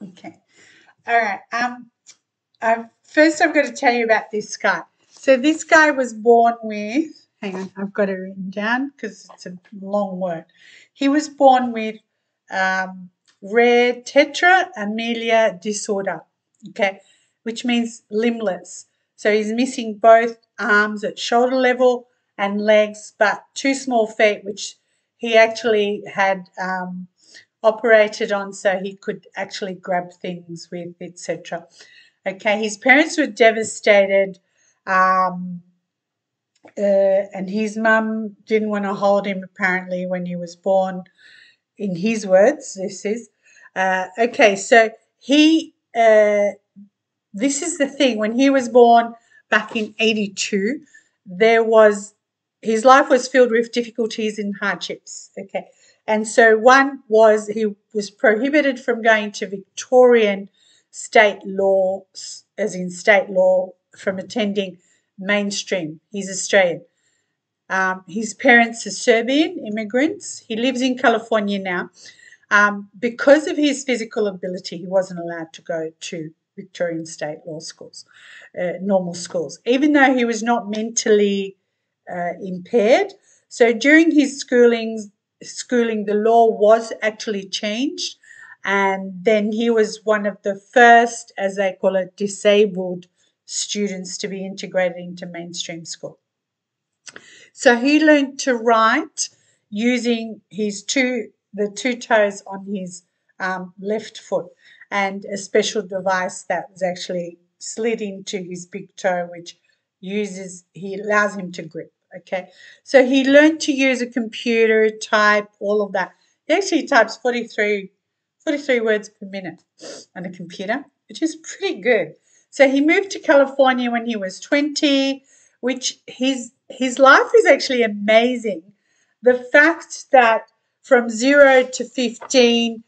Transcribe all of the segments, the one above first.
Okay. All right. First, I'm going to tell you about this guy. So this guy was born with. Hang on, I've got it written down because it's a long word. He was born with um, rare tetra amelia disorder. Okay, which means limbless. So he's missing both arms at shoulder level and legs, but two small feet, which he actually had operated on so he could actually grab things with, etc. Okay, his parents were devastated, um, and his mum didn't want to hold him apparently when he was born. In his words, this is okay. So he, this is the thing. When he was born back in '82, there was his life was filled with difficulties and hardships. Okay, and so one was he was prohibited from going to Victorian state law, as in state law, from attending mainstream. He's Australian. His parents are Serbian immigrants. He lives in California now. Because of his physical ability, he wasn't allowed to go to Victorian state law schools, normal schools, even though he was not mentally impaired. So during his schooling, the law was actually changed, and then he was one of the first, as they call it, disabled students to be integrated into mainstream school. So he learned to write using the two toes on his left foot, and a special device that was actually slid into his big toe, which he allows him to grip. Okay, so he learned to use a computer, type, all of that. He actually types 43 words per minute on a computer, which is pretty good. So he moved to California when he was 20, which his life is actually amazing. The fact that from 0 to 15,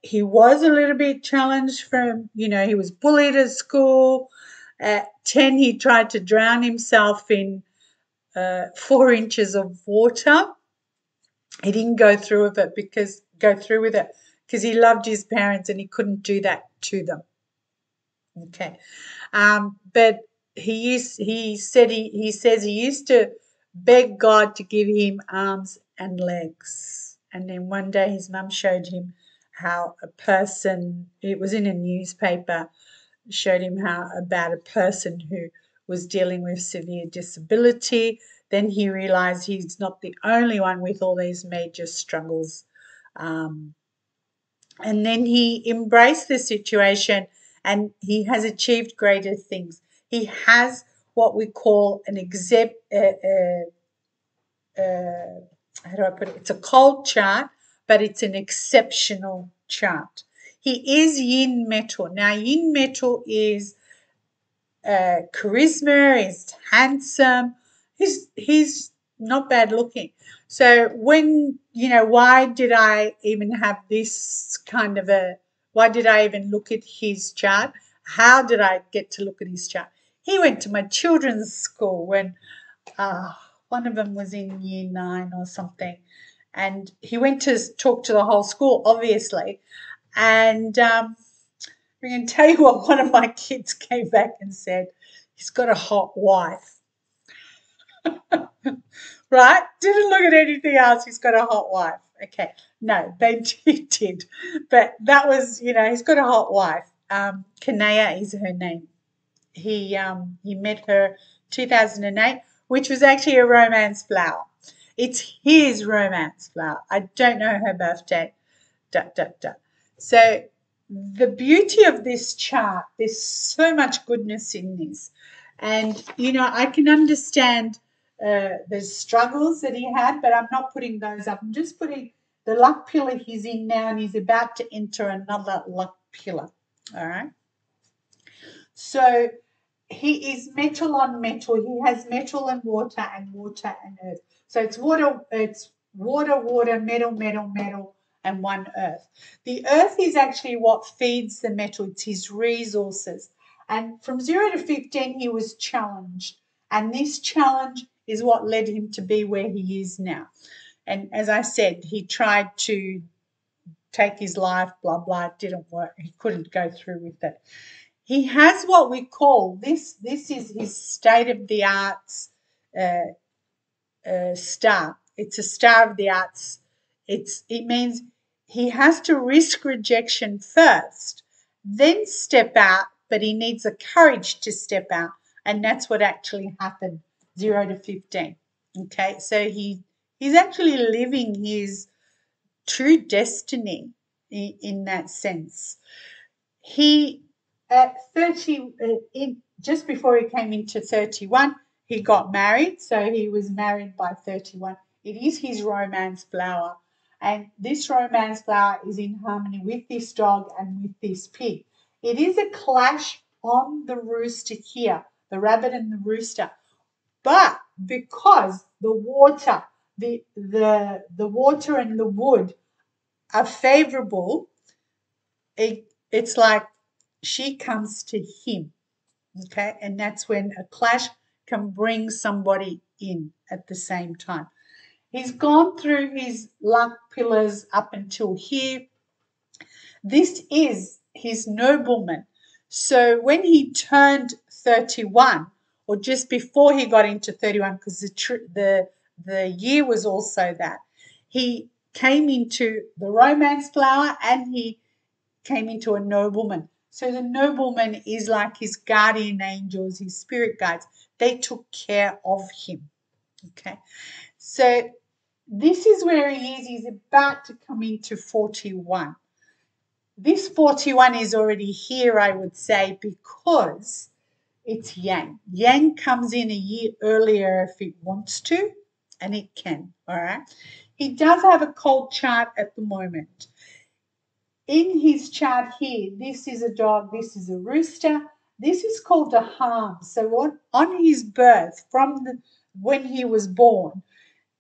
he was a little bit challenged from, he was bullied at school. At 10, he tried to drown himself in 4 inches of water. He didn't go through with it because he loved his parents and he couldn't do that to them. Okay. But he says he used to beg God to give him arms and legs. And then one day his mum showed him how a person, it was in a newspaper, showed him how about a person who was dealing with severe disability. Then he realized he's not the only one with all these major struggles. Um, and then he embraced the situation and he has achieved greater things. He has what we call an how do I put it? It's a cold chart, but it's an exceptional chart. He is yin metal. Now, yin metal is charisma, he's handsome, he's not bad looking. So why did I even have this kind of why did I even look at his chart? How did I get to look at his chart? He went to my children's school when uh, one of them was in year 9 or something, and he went to talk to the whole school, obviously, and I can tell you what one of my kids came back and said. He's got a hot wife. Right? Didn't look at anything else. He's got a hot wife. Okay. No, they did. But that was, he's got a hot wife. Kanea is her name. He met her 2008, which was actually a romance flower. It's his romance flower. I don't know her birthday. Dot, dot, dot. So the beauty of this chart, there's so much goodness in this. And, I can understand the struggles that he had, but I'm not putting those up. I'm just putting the luck pillar he's in now, and he's about to enter another luck pillar. All right. So he is metal on metal. He has metal and water and earth. So it's water, metal, metal, metal, and one earth. The earth is actually what feeds the metal. It's his resources. And from 0 to 15, he was challenged. And this challenge is what led him to be where he is now. And as I said, he tried to take his life, blah, blah. It didn't work. He couldn't go through with it. He has what we call this is his state of the arts star. It's a star of the arts. It means he has to risk rejection first, then step out, but he needs the courage to step out. And that's what actually happened, 0 to 15. Okay, so he's actually living his true destiny in that sense. He, at 30, just before he came into 31, he got married. So he was married by 31. It is his romance flower. And this romance flower is in harmony with this dog and with this pig. It is a clash on the rooster here, the rabbit and the rooster. But because the water, the water and the wood are favorable, it's like she comes to him. Okay, and that's when a clash can bring somebody in at the same time. He's gone through his luck pillars up until here. This is his nobleman. So when he turned 31, or just before he got into 31, because the year was also that, he came into the romance flower and he came into a nobleman. So the nobleman is like his guardian angels, his spirit guides. They took care of him. Okay. So this is where he is. He's about to come into 41. This 41 is already here, I would say, because it's Yang. Yang comes in a year earlier if it wants to, and it can, all right? He does have a cold chart at the moment. In his chart here, this is a dog, this is a rooster. This is called a harm. So on his birth, when he was born,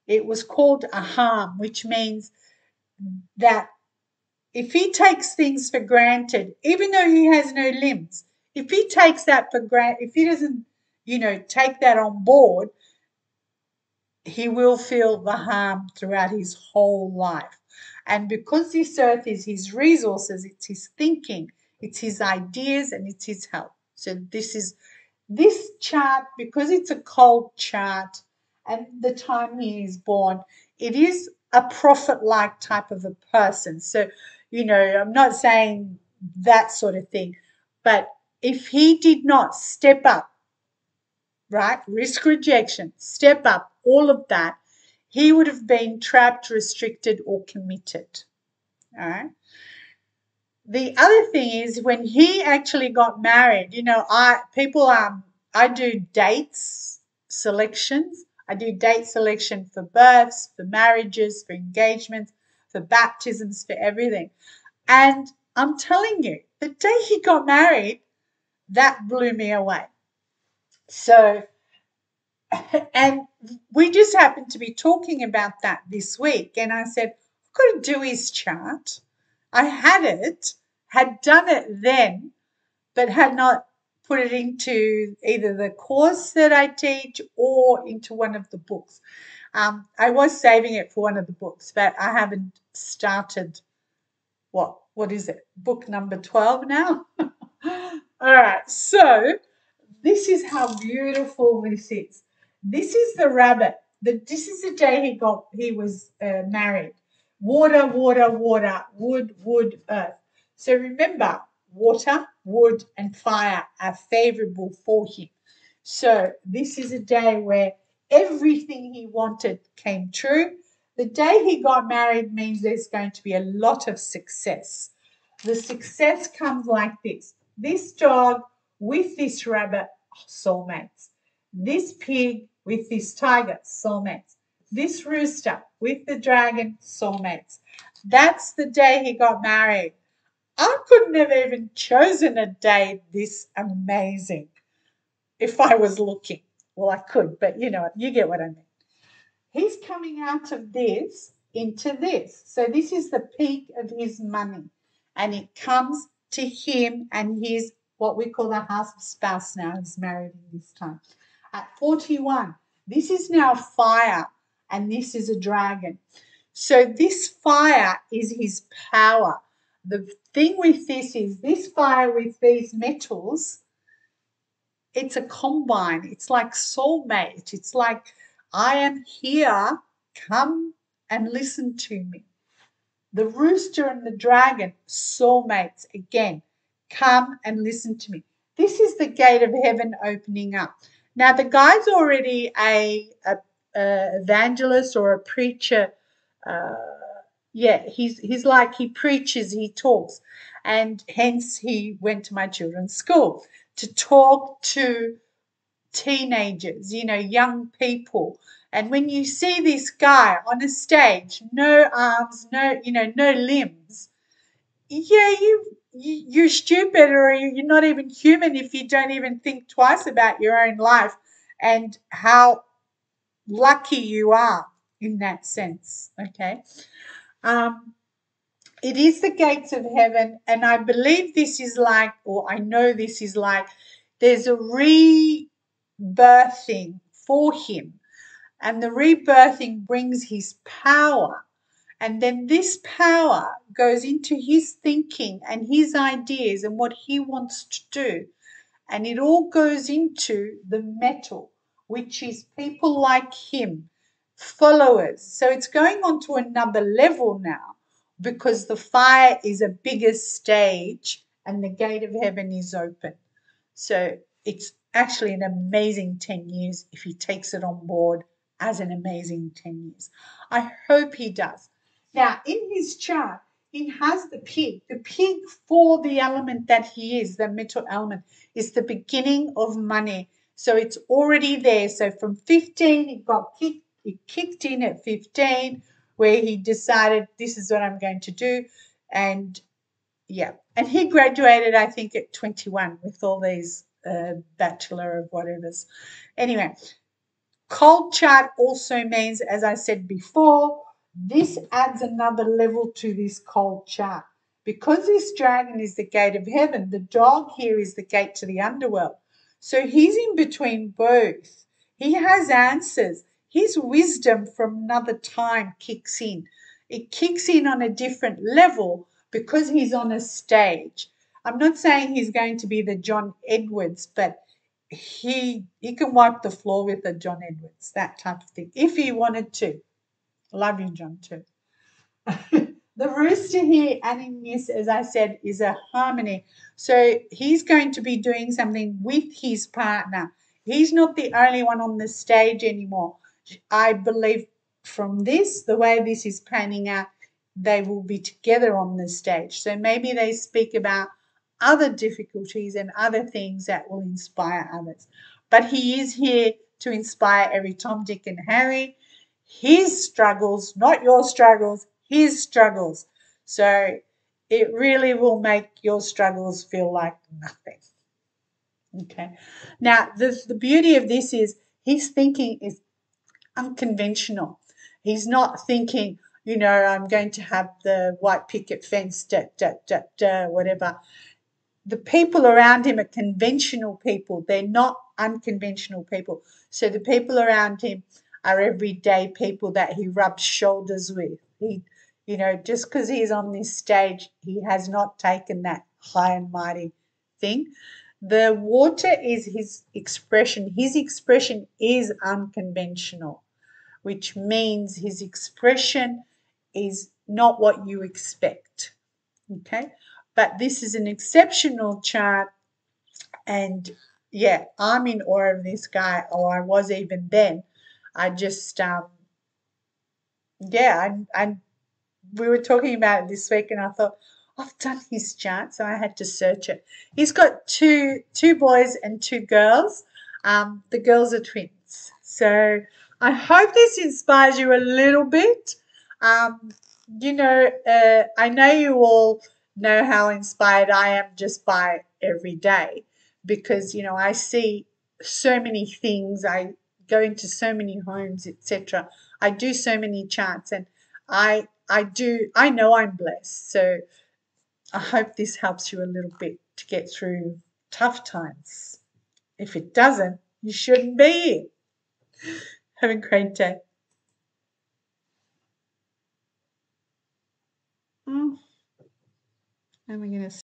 it was called a harm, which means that if he takes things for granted, even though he has no limbs, if he takes that for granted, if he doesn't, take that on board, he will feel the harm throughout his whole life. And because this earth is his resources, it's his thinking, it's his ideas, and it's his health. So this chart, because it's a cold chart and the time he is born, it is a prophet-like type of a person. So, I'm not saying that sort of thing, but if he did not step up, right, risk rejection, step up, all of that, he would have been trapped, restricted, or committed. All right. The other thing is when he actually got married, I do dates selections. I do date selection for births, for marriages, for engagements, for baptisms, for everything. And I'm telling you, the day he got married, that blew me away. So, and we just happened to be talking about that this week. And I said, I've got to do his chart. I had done it then, but had not put it into either the course that I teach or into one of the books. I was saving it for one of the books, but I haven't started. What is it? Book number 12 now? All right, so this is how beautiful this is. This is the rabbit. This is the day he was married. Water, water, water, wood, wood, earth. So remember, water, wood, and fire are favorable for him. So this is a day where everything he wanted came true. The day he got married means there's going to be a lot of success. The success comes like this. This dog with this rabbit, soulmates. This pig with this tiger, soulmates. This rooster with the dragon, soulmates. That's the day he got married. I couldn't have even chosen a day this amazing if I was looking. Well, I could, but you get what I mean. He's coming out of this into this. So this is the peak of his money. And it comes to him and his what we call the house of spouse now. He's married in this time. At 41, this is now fire and this is a dragon. So this fire is his power. The thing with this is this fire with these metals, it's a combine. It's like soulmate. It's like, I am here. Come and listen to me. The rooster and the dragon, soulmates. Again, come and listen to me. This is the gate of heaven opening up. Now, the guy's already a evangelist or a preacher. Uh, yeah, he's like, he preaches, he talks, and hence he went to my children's school to talk to teenagers, young people. And when you see this guy on a stage, no arms, no limbs, yeah, you're stupid, or you're not even human if you don't even think twice about your own life and how lucky you are in that sense. Okay. Um, it is the gates of heaven, and I believe this is like, or I know this is like, there's a rebirthing for him, and the rebirthing brings his power, and then this power goes into his thinking and his ideas and what he wants to do, and it all goes into the metal, which is people like him, followers. So it's going on to another level now because the fire is a bigger stage and the gate of heaven is open. So it's actually an amazing 10 years if he takes it on board as an amazing 10 years. I hope he does. Now, in his chart, he has the pig. The pig, for the element that he is, the metal element, is the beginning of money. So it's already there. So from 15, it kicked in at 15, where he decided, this is what I'm going to do. And yeah, and he graduated, I think, at 21 with all these bachelor of whatever's. Anyway, cold chart also means, as I said before, this adds another level to this cold chart. Because this dragon is the gate of heaven, the dog here is the gate to the underworld. So he's in between both. He has answers. His wisdom from another time kicks in. It kicks in on a different level because he's on a stage. I'm not saying he's going to be the John Edwards, but he can wipe the floor with a John Edwards, that type of thing, if he wanted to. Love you, John, too. The rooster here, and in this, as I said, is a harmony. So he's going to be doing something with his partner. He's not the only one on the stage anymore. I believe from this, the way this is panning out, they will be together on the stage. So maybe they speak about other difficulties and other things that will inspire others. But he is here to inspire every Tom, Dick, and Harry. His struggles, not your struggles, his struggles. So it really will make your struggles feel like nothing. Okay. Now, the beauty of this is his thinking is unconventional. He's not thinking, I'm going to have the white picket fence, whatever. The people around him are conventional people. They're not unconventional people. So the people around him are everyday people that he rubs shoulders with. Just because he's on this stage, he has not taken that high and mighty thing. The water is his expression. His expression is unconventional, which means his expression is not what you expect. Okay, but this is an exceptional chart, and yeah, I'm in awe of this guy, or I was even then. I just yeah, and we were talking about it this week, and I thought, I've done his chart, so I had to search it. He's got two boys and two girls. The girls are twins. So I hope this inspires you a little bit. I know you all know how inspired I am just by every day because, I see so many things. I go into so many homes, etc. I do so many charts, and I know I'm blessed. So I hope this helps you a little bit to get through tough times. If it doesn't, you shouldn't be here. Have a great day. Oh, and we're going to